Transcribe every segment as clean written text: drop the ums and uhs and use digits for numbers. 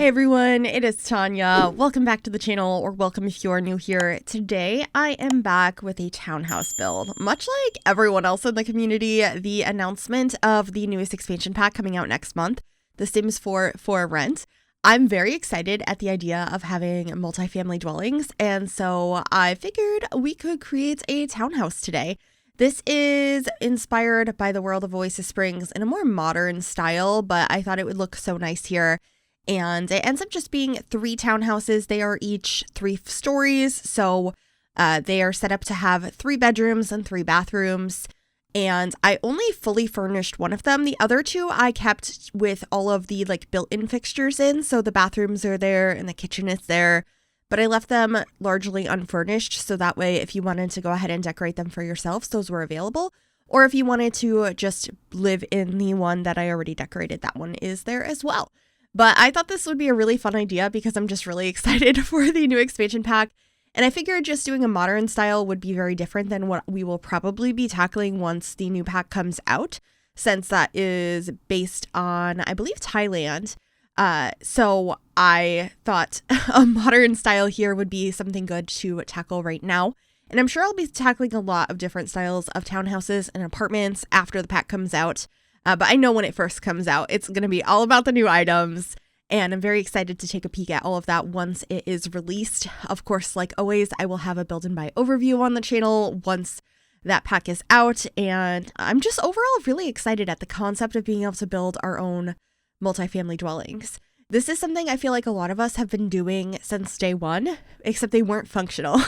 Hey everyone, it is Tanya. Welcome back to the channel, or welcome if you are new here. Today, I am back with a townhouse build. Much like everyone else in the community, the announcement of the newest expansion pack coming out next month, The Sims 4 for Rent. I'm very excited at the idea of having multifamily dwellings, and so I figured we could create a townhouse today. This is inspired by the world of Oasis Springs in a more modern style, but I thought it would look so nice here. And it ends up just being 3 townhouses. They are each 3 stories, so they are set up to have 3 bedrooms and 3 bathrooms. And I only fully furnished one of them. The other 2 I kept with all of the built-in fixtures in, so the bathrooms are there and the kitchen is there. But I left them largely unfurnished, so that way if you wanted to go ahead and decorate them for yourselves, those were available. Or if you wanted to just live in the one that I already decorated, that one is there as well. But I thought this would be a really fun idea because I'm just really excited for the new expansion pack. And I figured just doing a modern style would be very different than what we will probably be tackling once the new pack comes out, since that is based on, I believe, Thailand. So I thought a modern style here would be something good to tackle right now. And I'm sure I'll be tackling a lot of different styles of townhouses and apartments after the pack comes out. But I know when it first comes out, it's going to be all about the new items, and I'm very excited to take a peek at all of that once it is released. Of course, like always, I will have a build and buy overview on the channel once that pack is out, and I'm just overall really excited at the concept of being able to build our own multifamily dwellings. This is something I feel like a lot of us have been doing since day one, except they weren't functional.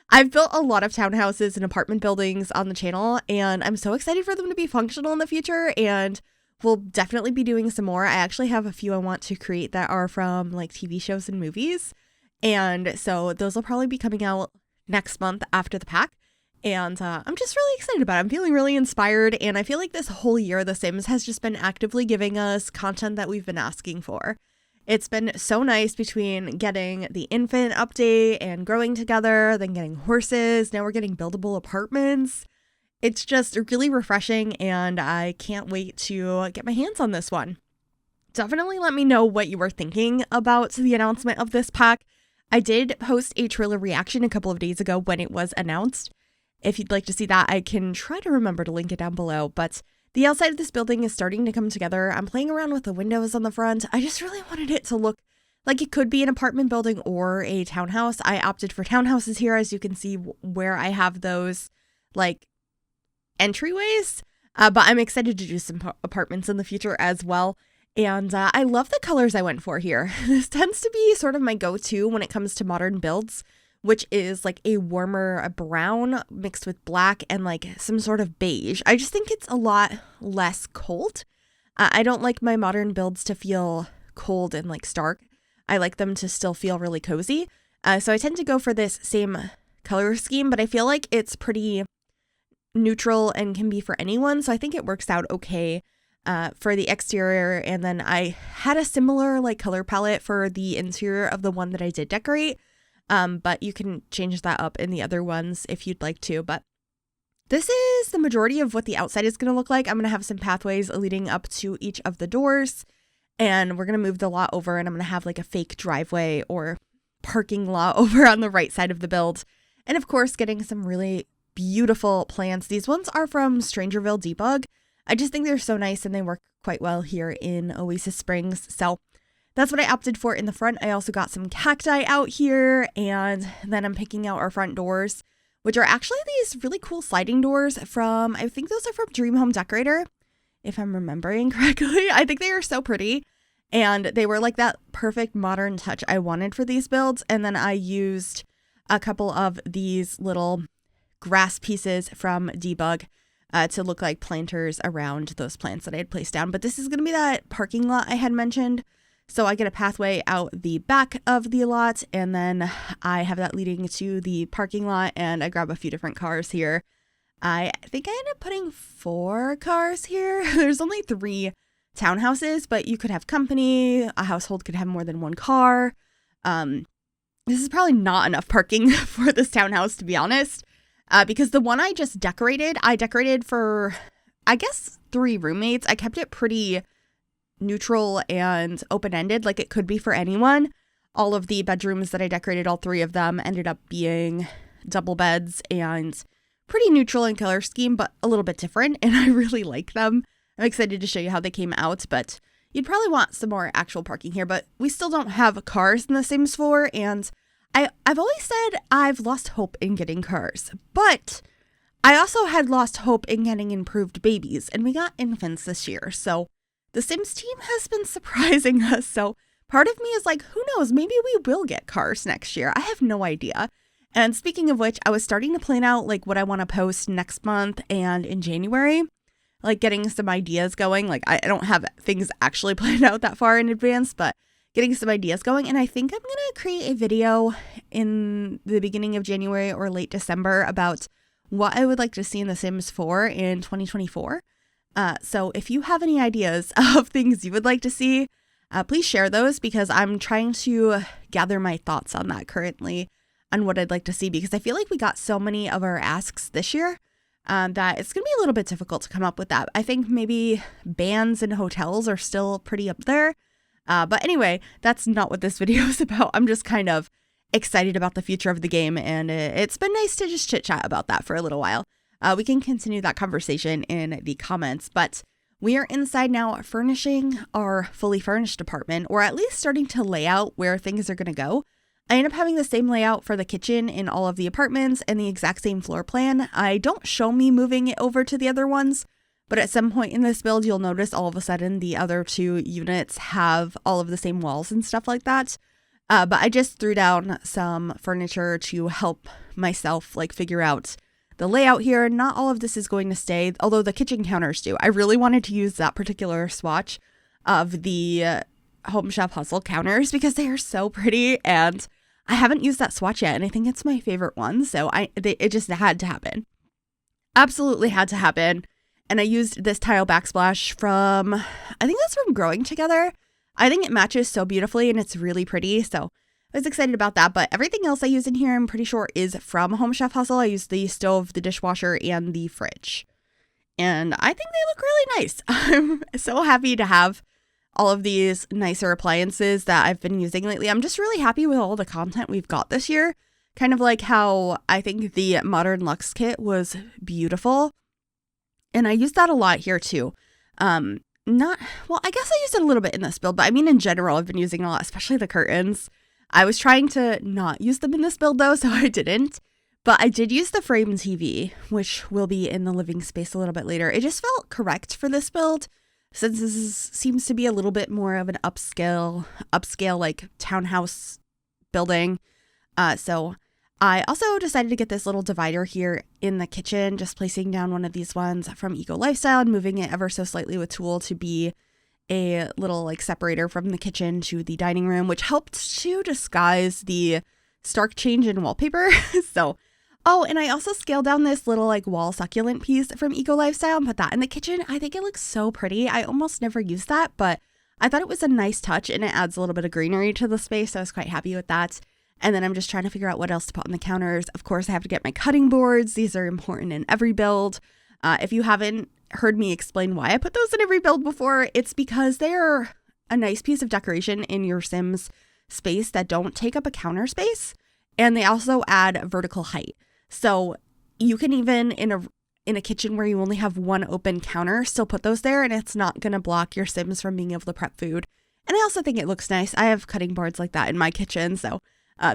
I've built a lot of townhouses and apartment buildings on the channel, and I'm so excited for them to be functional in the future, and we'll definitely be doing some more. I actually have a few I want to create that are from TV shows and movies, and so those will probably be coming out next month after the pack, and I'm just really excited about it. I'm feeling really inspired, and I feel like this whole year The Sims has just been actively giving us content that we've been asking for. It's been so nice between getting the infant update and growing together, then getting horses, now we're getting buildable apartments. It's just really refreshing, and I can't wait to get my hands on this one. Definitely let me know what you were thinking about the announcement of this pack. I did post a trailer reaction a couple of days ago when it was announced. If you'd like to see that, I can try to remember to link it down below, but the outside of this building is starting to come together. I'm playing around with the windows on the front. I just really wanted it to look like it could be an apartment building or a townhouse. I opted for townhouses here, as you can see where I have those entryways. But I'm excited to do some apartments in the future as well. And I love the colors I went for here. This tends to be sort of my go-to when it comes to modern builds, which is a warmer brown mixed with black and some sort of beige. I just think it's a lot less cold. I don't like my modern builds to feel cold and stark. I like them to still feel really cozy. So I tend to go for this same color scheme, but I feel like it's pretty neutral and can be for anyone. So I think it works out okay for the exterior. And then I had a similar color palette for the interior of the one that I did decorate. But you can change that up in the other ones if you'd like to. But this is the majority of what the outside is going to look like. I'm going to have some pathways leading up to each of the doors, and we're going to move the lot over, and I'm going to have a fake driveway or parking lot over on the right side of the build. And of course, getting some really beautiful plants. These ones are from Strangerville Debug. I just think they're so nice, and they work quite well here in Oasis Springs. So that's what I opted for in the front. I also got some cacti out here, and then I'm picking out our front doors, which are actually these really cool sliding doors from, I think those are from Dream Home Decorator, if I'm remembering correctly. I think they are so pretty, and they were that perfect modern touch I wanted for these builds. And then I used a couple of these little grass pieces from Debug to look like planters around those plants that I had placed down. But this is going to be that parking lot I had mentioned. So I get a pathway out the back of the lot, and then I have that leading to the parking lot, and I grab a few different cars here. I think I ended up putting 4 cars here. There's only 3 townhouses, but you could have company. A household could have more than 1 car. This is probably not enough parking for this townhouse, to be honest, because the one I just decorated, I decorated for, I guess, 3 roommates. I kept it pretty neutral and open-ended, like it could be for anyone. All of the bedrooms that I decorated, all 3 of them, ended up being double beds and pretty neutral in color scheme, but a little bit different, and I really like them. I'm excited to show you how they came out, but you'd probably want some more actual parking here, but we still don't have cars in the Sims 4, and I've always said I've lost hope in getting cars, but I also had lost hope in getting improved babies, and we got infants this year, so the Sims team has been surprising us, so part of me is like, who knows, maybe we will get cars next year. I have no idea. And speaking of which, I was starting to plan out like what I want to post next month and in January, like getting some ideas going. Like I don't have things actually planned out that far in advance, but getting some ideas going. And I think I'm going to create a video in the beginning of January or late December about what I would like to see in The Sims 4 in 2024. So if you have any ideas of things you would like to see, please share those, because I'm trying to gather my thoughts on that currently on what I'd like to see, because I feel like we got so many of our asks this year that it's going to be a little bit difficult to come up with that. I think maybe bands and hotels are still pretty up there. But anyway, that's not what this video is about. I'm just kind of excited about the future of the game, and it's been nice to just chit chat about that for a little while. We can continue that conversation in the comments, but we are inside now furnishing our fully furnished apartment, or at least starting to lay out where things are going to go. I end up having the same layout for the kitchen in all of the apartments and the exact same floor plan. I don't show me moving it over to the other ones, but at some point in this build, you'll notice all of a sudden the other 2 units have all of the same walls and stuff like that. But I just threw down some furniture to help myself like figure out the layout here. Not all of this is going to stay, although the kitchen counters do. I really wanted to use that particular swatch of the Home Chef Hustle counters because they are so pretty, and I haven't used that swatch yet, and I think it's my favorite one, so it just had to happen. Absolutely had to happen. And I used this tile backsplash from, I think that's from Growing Together. I think it matches so beautifully, and it's really pretty, so I was excited about that. But everything else I use in here, I'm pretty sure, is from Home Chef Hustle. I used the stove, the dishwasher, and the fridge. And I think they look really nice. I'm so happy to have all of these nicer appliances that I've been using lately. I'm just really happy with all the content we've got this year. Kind of like how I think the Modern Luxe kit was beautiful. And I used that a lot here too. I guess I used it a little bit in this build, but I mean in general, I've been using it a lot, especially the curtains. I was trying to not use them in this build though, so I didn't. But I did use the frame TV, which will be in the living space a little bit later. It just felt correct for this build, since seems to be a little bit more of an upscale like townhouse building. So I also decided to get this little divider here in the kitchen, just placing down one of these ones from Eco Lifestyle and moving it ever so slightly with tool to be a little like separator from the kitchen to the dining room, which helped to disguise the stark change in wallpaper. And I also scaled down this little like wall succulent piece from Eco Lifestyle and put that in the kitchen. I think it looks so pretty. I almost never use that, but I thought it was a nice touch, and it adds a little bit of greenery to the space, so I was quite happy with that. And then I'm just trying to figure out what else to put on the counters. Of course, I have to get my cutting boards. These are important in every build. If you haven't heard me explain why I put those in every build before, it's because they're a nice piece of decoration in your Sims space that don't take up a counter space, and they also add vertical height. So you can even in a kitchen where you only have one open counter still put those there, and it's not going to block your Sims from being able to prep food. And I also think it looks nice. I have cutting boards like that in my kitchen, so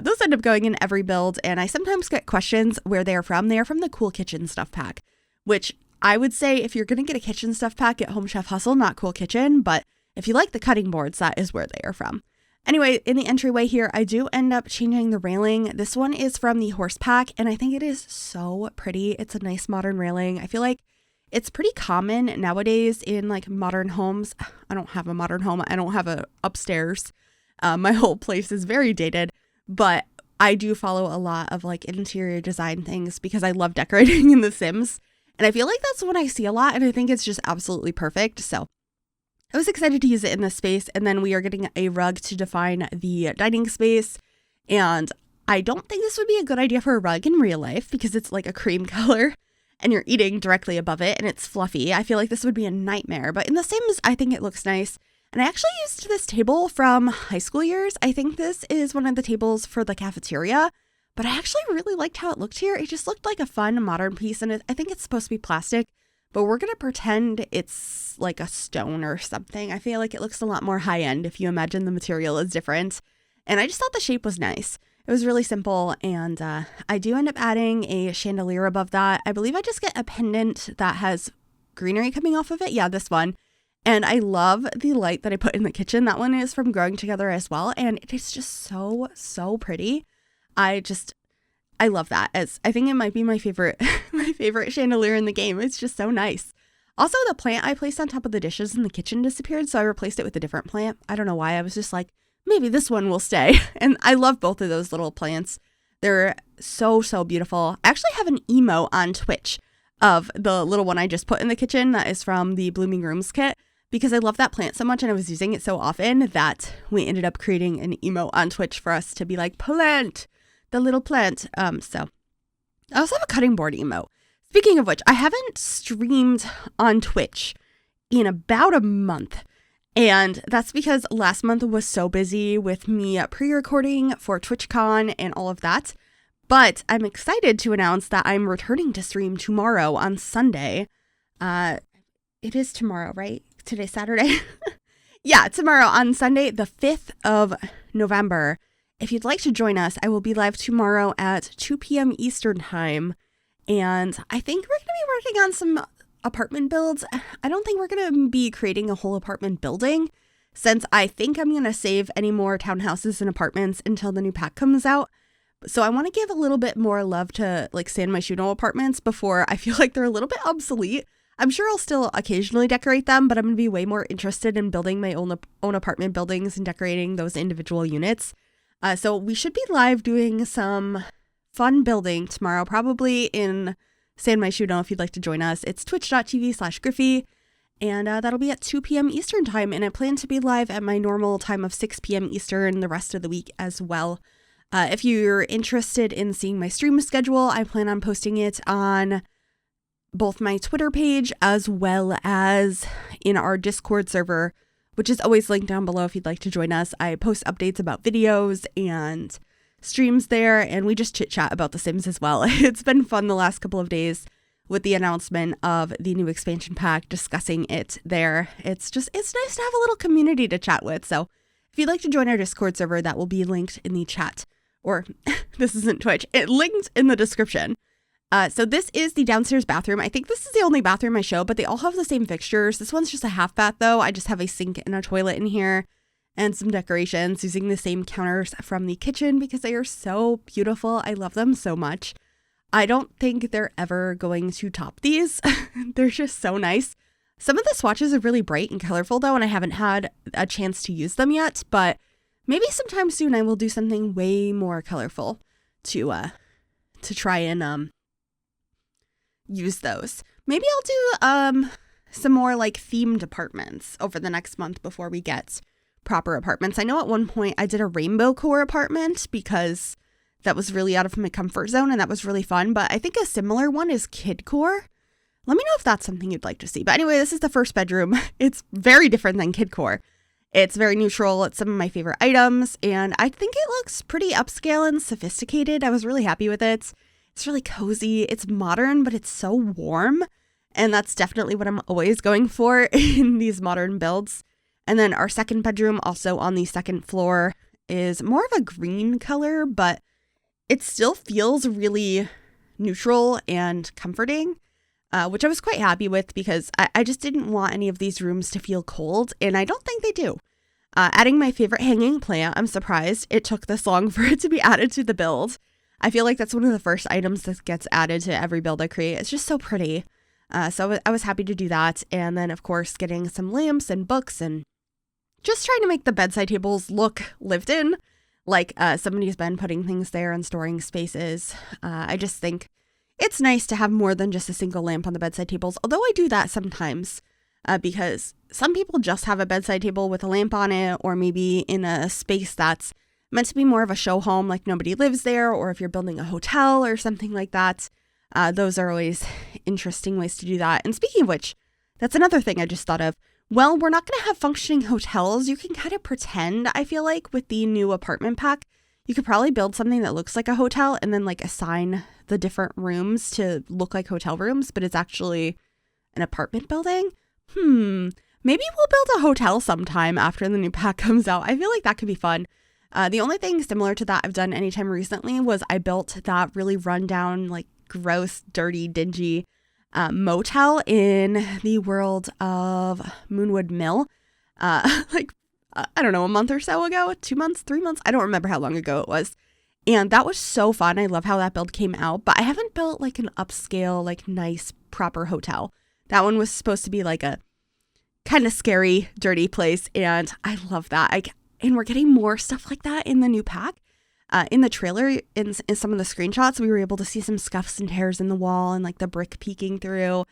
those end up going in every build. And I sometimes get questions where they are from. They are from the Cool Kitchen Stuff Pack, which I would say if you're going to get a kitchen stuff pack at Home Chef Hustle, not Cool Kitchen, but if you like the cutting boards, that is where they are from. Anyway, in the entryway here, I do end up changing the railing. This one is from the Horse Pack, and I think it is so pretty. It's a nice modern railing. I feel like it's pretty common nowadays in like modern homes. I don't have a modern home. I don't have a upstairs. My whole place is very dated, but I do follow a lot of like interior design things because I love decorating in The Sims. And I feel like that's what I see a lot, and I think it's just absolutely perfect. So I was excited to use it in this space, and then we are getting a rug to define the dining space. And I don't think this would be a good idea for a rug in real life because it's like a cream color and you're eating directly above it and it's fluffy. I feel like this would be a nightmare, but in The Sims, I think it looks nice. And I actually used this table from high school years. I think this is one of the tables for the cafeteria, but I actually really liked how it looked here. It just looked like a fun modern piece, and I think it's supposed to be plastic, but we're going to pretend it's like a stone or something. I feel like it looks a lot more high-end if you imagine the material is different. And I just thought the shape was nice. It was really simple, and I do end up adding a chandelier above that. I believe I just get a pendant that has greenery coming off of it. Yeah, this one. And I love the light that I put in the kitchen. That one is from Growing Together as well. And it is just so, so pretty. I love that. I think it might be my favorite, my favorite chandelier in the game. It's just so nice. Also, the plant I placed on top of the dishes in the kitchen disappeared. So I replaced it with a different plant. I don't know why. I was just like, maybe this one will stay. And I love both of those little plants. They're so, so beautiful. I actually have an emo on Twitch of the little one I just put in the kitchen that is from the Blooming Rooms kit, because I love that plant so much and I was using it so often that we ended up creating an emo on Twitch for us to be like, plant, the little plant. So I also have a cutting board emo. Speaking of which, I haven't streamed on Twitch in about a month. And that's because last month was so busy with me pre-recording for TwitchCon and all of that. But I'm excited to announce that I'm returning to stream tomorrow on Sunday. It is tomorrow, right? Today's Saturday. Yeah, tomorrow on Sunday, the 5th of November. If you'd like to join us, I will be live tomorrow at 2 p.m. Eastern time. And I think we're going to be working on some apartment builds. I don't think we're going to be creating a whole apartment building, since I think I'm going to save any more townhouses and apartments until the new pack comes out. So I want to give a little bit more love to like San Myshuno apartments before I feel like they're a little bit obsolete. I'm sure I'll still occasionally decorate them, but I'm going to be way more interested in building my own apartment buildings and decorating those individual units. So we should be live doing some fun building tomorrow, probably in San Myshuno if you'd like to join us. It's twitch.tv/Gryphi, and that'll be at 2 p.m. Eastern time, and I plan to be live at my normal time of 6 p.m. Eastern the rest of the week as well. If you're interested in seeing my stream schedule, I plan on posting it on both my Twitter page as well as in our Discord server, which is always linked down below if you'd like to join us. I post updates about videos and streams there, and we just chit chat about The Sims as well. It's been fun the last couple of days with the announcement of the new expansion pack, discussing it there. It's nice to have a little community to chat with. So if you'd like to join our Discord server, that will be linked in the chat, or this isn't Twitch, it linked in the description. So this is the downstairs bathroom. I think this is the only bathroom I show, but they all have the same fixtures. This one's just a half bath though. I just have a sink and a toilet in here and some decorations using the same counters from the kitchen because they are so beautiful. I love them so much. I don't think they're ever going to top these. They're just so nice. Some of the swatches are really bright and colorful though, and I haven't had a chance to use them yet, but maybe sometime soon I will do something way more colorful to try and use those. Maybe I'll do some more like themed apartments over the next month before we get proper apartments. I know at one point I did a rainbow core apartment because that was really out of my comfort zone and that was really fun, but I think a similar one is kid core. Let me know if that's something you'd like to see. But anyway, this is the first bedroom. It's very different than kid core. It's very neutral. It's some of my favorite items, and I think it looks pretty upscale and sophisticated. I was really happy with it. It's really cozy. It's modern, but it's so warm. And that's definitely what I'm always going for in these modern builds. And then our second bedroom, also on the second floor, is more of a green color, but it still feels really neutral and comforting, which I was quite happy with because I just didn't want any of these rooms to feel cold, and I don't think they do. Adding my favorite hanging plant, I'm surprised it took this long for it to be added to the build. I feel like that's one of the first items that gets added to every build I create. It's just so pretty. So I was happy to do that. And then, of course, getting some lamps and books and just trying to make the bedside tables look lived in. Like somebody's been putting things there and storing spaces. I just think it's nice to have more than just a single lamp on the bedside tables. Although I do that sometimes because some people just have a bedside table with a lamp on it, or maybe in a space that's meant to be more of a show home, like nobody lives there, or if you're building a hotel or something like that. Those are always interesting ways to do that. And speaking of which, that's another thing I just thought of. Well, we're not going to have functioning hotels. You can kind of pretend, I feel like, with the new apartment pack. You could probably build something that looks like a hotel and then like assign the different rooms to look like hotel rooms, but it's actually an apartment building. Maybe we'll build a hotel sometime after the new pack comes out. I feel like that could be fun. The only thing similar to that I've done anytime recently was I built that really rundown, like gross, dirty, dingy motel in the world of Moonwood Mill. I don't know, a month or so ago, 2 months, 3 months. I don't remember how long ago it was. And that was so fun. I love how that build came out, but I haven't built like an upscale, like nice, proper hotel. That one was supposed to be like a kind of scary, dirty place. And I love that. And we're getting more stuff like that in the new pack. In the trailer, in some of the screenshots, we were able to see some scuffs and tears in the wall and like the brick peeking through.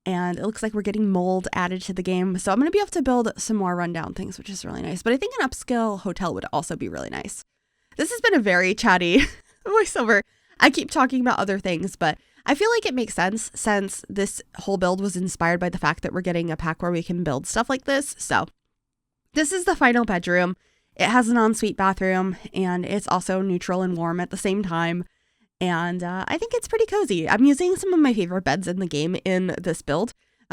And it looks like we're getting mold added to the game. So I'm going to be able to build some more rundown things, which is really nice. But I think an upscale hotel would also be really nice. This has been a very chatty voiceover. I keep talking about other things, but I feel like it makes sense since this whole build was inspired by the fact that we're getting a pack where we can build stuff like this. So this is the final bedroom. It has an ensuite bathroom, and it's also neutral and warm at the same time. And I think it's pretty cozy. I'm using some of my favorite beds in the game in this build.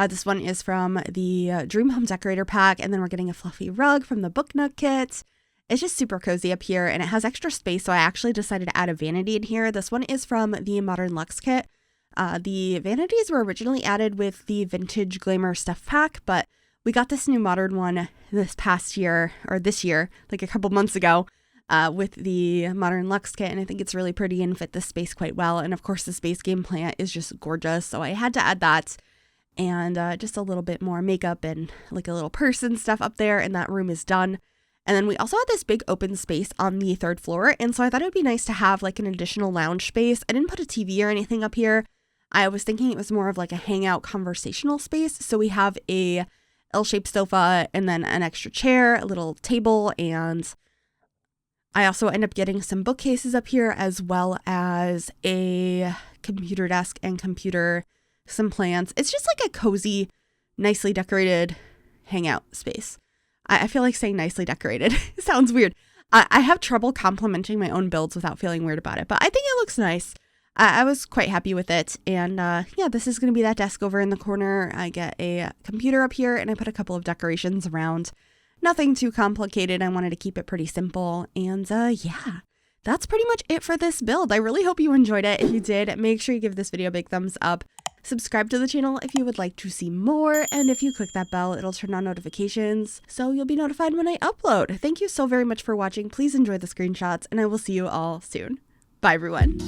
This one is from the Dream Home Decorator pack, and then we're getting a fluffy rug from the Book Nook kit. It's just super cozy up here, and it has extra space, so I actually decided to add a vanity in here. This one is from the Modern Luxe kit. The vanities were originally added with the Vintage Glamour Stuff pack, but we got this new modern one this year, like a couple months ago, with the Modern Luxe kit, and I think it's really pretty and fit this space quite well. And of course, the Space Game plant is just gorgeous, so I had to add that, and just a little bit more makeup and like a little purse and stuff up there, and that room is done. And then we also had this big open space on the 3rd floor, and so I thought it would be nice to have like an additional lounge space. I didn't put a TV or anything up here. I was thinking it was more of like a hangout conversational space, so we have a L-shaped sofa and then an extra chair, a little table, and I also end up getting some bookcases up here as well as a computer desk and some plants. It's just like a cozy, nicely decorated hangout space. I feel like saying nicely decorated. It sounds weird. I have trouble complimenting my own builds without feeling weird about it, but I think it looks nice. I was quite happy with it. And yeah, this is going to be that desk over in the corner. I get a computer up here, and I put a couple of decorations around. Nothing too complicated. I wanted to keep it pretty simple. And yeah, that's pretty much it for this build. I really hope you enjoyed it. If you did, make sure you give this video a big thumbs up. Subscribe to the channel if you would like to see more. And if you click that bell, it'll turn on notifications, so you'll be notified when I upload. Thank you so very much for watching. Please enjoy the screenshots, and I will see you all soon. Bye, everyone.